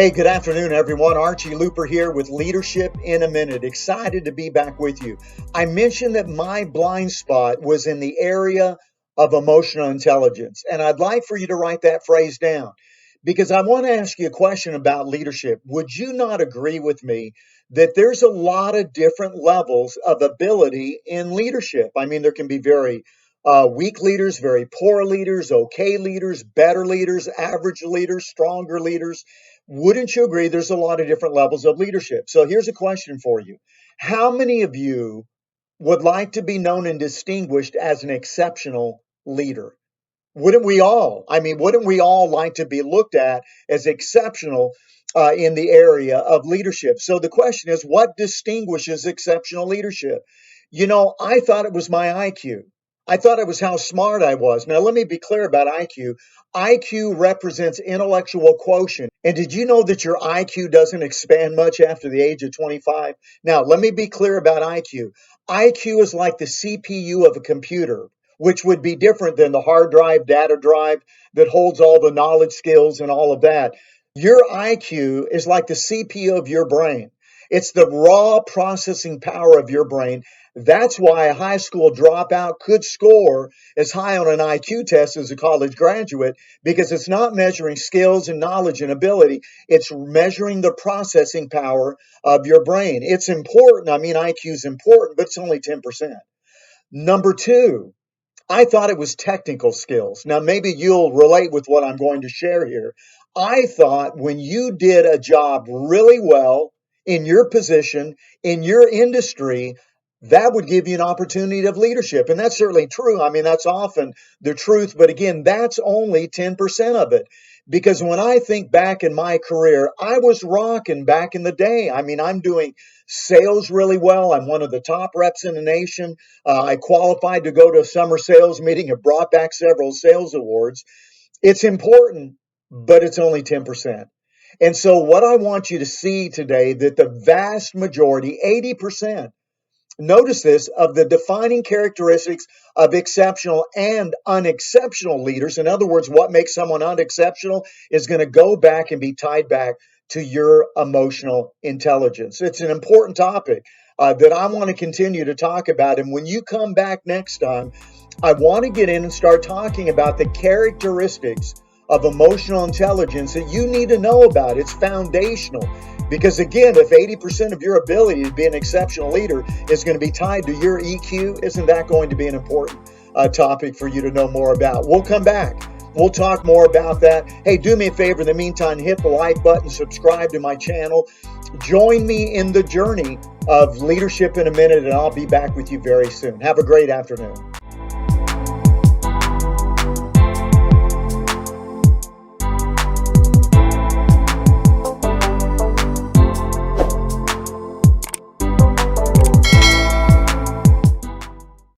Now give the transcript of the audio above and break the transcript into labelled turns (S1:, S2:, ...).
S1: Hey, good afternoon, everyone. Archie Luper here with Leadership in a Minute. Excited to be back with you. I mentioned that my blind spot was in the area of emotional intelligence, and I'd like for you to write that phrase down because I want to ask you a question about leadership. Would you not agree with me that there's a lot of different levels of ability in leadership? I mean, there can be very weak leaders, very poor leaders, okay leaders, better leaders, average leaders, stronger leaders. Wouldn't you agree there's a lot of different levels of leadership? So here's a question for you. How many of you would like to be known and distinguished as an exceptional leader? Wouldn't we all? I mean, wouldn't we all like to be looked at as exceptional in the area of leadership? So the question is, what distinguishes exceptional leadership? I thought it was my IQ. I thought it was how smart I was. Now, let me be clear about IQ. IQ represents intellectual quotient. And did you know that your IQ doesn't expand much after the age of 25? Now, let me be clear about IQ. IQ is like the CPU of a computer, which would be different than the hard drive, data drive that holds all the knowledge, skills, and all of that. Your IQ is like the CPU of your brain. It's the raw processing power of your brain. That's why a high school dropout could score as high on an IQ test as a college graduate, because it's not measuring skills and knowledge and ability. It's measuring the processing power of your brain. It's important. I mean, IQ is important, but it's only 10%. Number two, I thought it was technical skills. Now, maybe you'll relate with what I'm going to share here. I thought when you did a job really well in your position, in your industry, that would give you an opportunity of leadership. And that's certainly true. I mean, that's often the truth. But again, that's only 10% of it. Because when I think back in my career, I was rocking back in the day. I mean, I'm doing sales really well. I'm one of the top reps in the nation. I qualified to go to a summer sales meeting and brought back several sales awards. It's important, but it's only 10%. And so what I want you to see today, that the vast majority, 80%, notice this, of the defining characteristics of exceptional and unexceptional leaders. In other words, what makes someone unexceptional is going to go back and be tied back to your emotional intelligence. It's an important topic that I want to continue to talk about. And when you come back next time, I want to get in and start talking about the characteristics of emotional intelligence that you need to know about. It's foundational. Because again, if 80% of your ability to be an exceptional leader is going to be tied to your EQ, isn't that going to be an important topic for you to know more about? We'll come back. We'll talk more about that. Hey, do me a favor in the meantime, hit the like button, subscribe to my channel. Join me in the journey of Leadership in a Minute, and I'll be back with you very soon. Have a great afternoon.